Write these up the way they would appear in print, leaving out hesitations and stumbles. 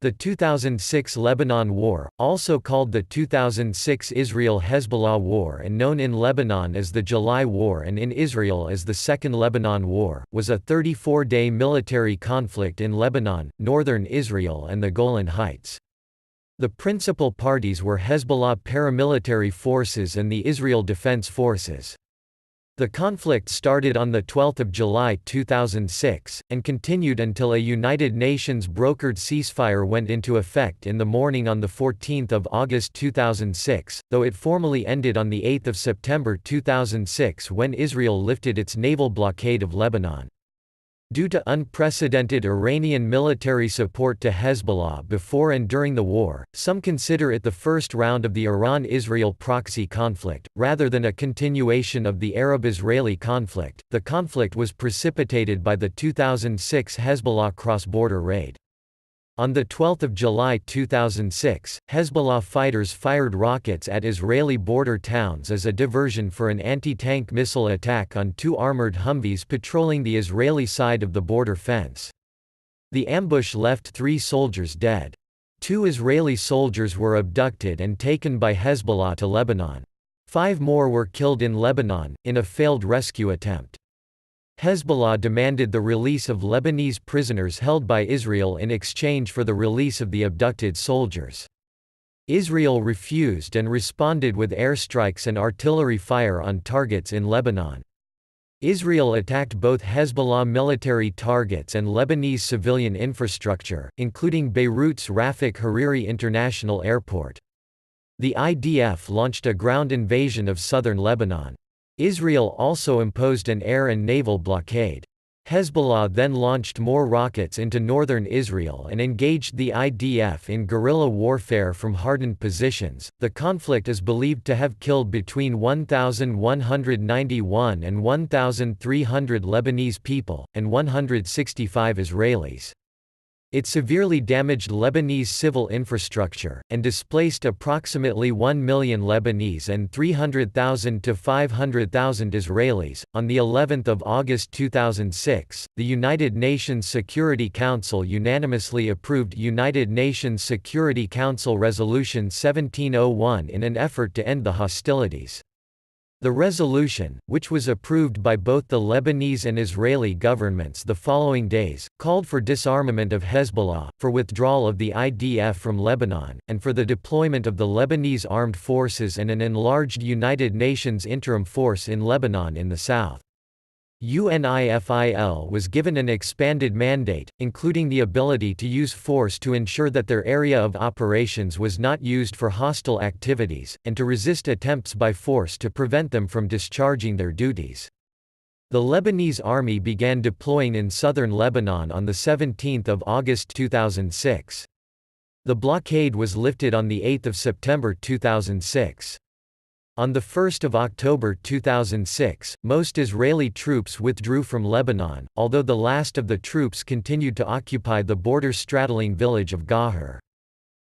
The 2006 Lebanon War, also called the 2006 Israel-Hezbollah War and known in Lebanon as the July War and in Israel as the Second Lebanon War, was a 34-day military conflict in Lebanon, northern Israel and the Golan Heights. The principal parties were Hezbollah paramilitary forces and the Israel Defense Forces. The conflict started on 12 July 2006, and continued until a United Nations brokered ceasefire went into effect in the morning on 14 August 2006, though it formally ended on 8 September 2006 when Israel lifted its naval blockade of Lebanon. Due to unprecedented Iranian military support to Hezbollah before and during the war, some consider it the first round of the Iran-Israel proxy conflict, rather than a continuation of the Arab-Israeli conflict. The conflict was precipitated by the 2006 Hezbollah cross-border raid. On 12 July 2006, Hezbollah fighters fired rockets at Israeli border towns as a diversion for an anti-tank missile attack on two armored Humvees patrolling the Israeli side of the border fence. The ambush left 3 soldiers dead. 2 Israeli soldiers were abducted and taken by Hezbollah to Lebanon. 5 more were killed in Lebanon, in a failed rescue attempt. Hezbollah demanded the release of Lebanese prisoners held by Israel in exchange for the release of the abducted soldiers. Israel refused and responded with airstrikes and artillery fire on targets in Lebanon. Israel attacked both Hezbollah military targets and Lebanese civilian infrastructure, including Beirut's Rafic Hariri International Airport. The IDF launched a ground invasion of southern Lebanon. Israel also imposed an air and naval blockade. Hezbollah then launched more rockets into northern Israel and engaged the IDF in guerrilla warfare from hardened positions. The conflict is believed to have killed between 1,191 and 1,300 Lebanese people, and 165 Israelis. It severely damaged Lebanese civil infrastructure, and displaced approximately 1 million Lebanese and 300,000 to 500,000 Israelis. On the 11th of August 2006, the United Nations Security Council unanimously approved United Nations Security Council Resolution 1701 in an effort to end the hostilities. The resolution, which was approved by both the Lebanese and Israeli governments the following days, called for disarmament of Hezbollah, for withdrawal of the IDF from Lebanon, and for the deployment of the Lebanese Armed Forces and an enlarged United Nations Interim Force in Lebanon in the south. UNIFIL was given an expanded mandate, including the ability to use force to ensure that their area of operations was not used for hostile activities, and to resist attempts by force to prevent them from discharging their duties. The Lebanese Army began deploying in southern Lebanon on 17 August 2006. The blockade was lifted on 8 September 2006. On 1 October 2006, most Israeli troops withdrew from Lebanon, although the last of the troops continued to occupy the border-straddling village of Gahar.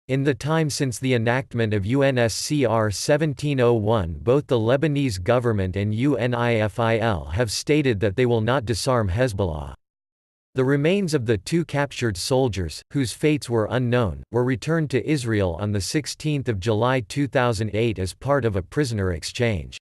In the time since the enactment of UNSCR 1701, both the Lebanese government and UNIFIL have stated that they will not disarm Hezbollah. The remains of the 2 captured soldiers, whose fates were unknown, were returned to Israel on 16 July 2008 as part of a prisoner exchange.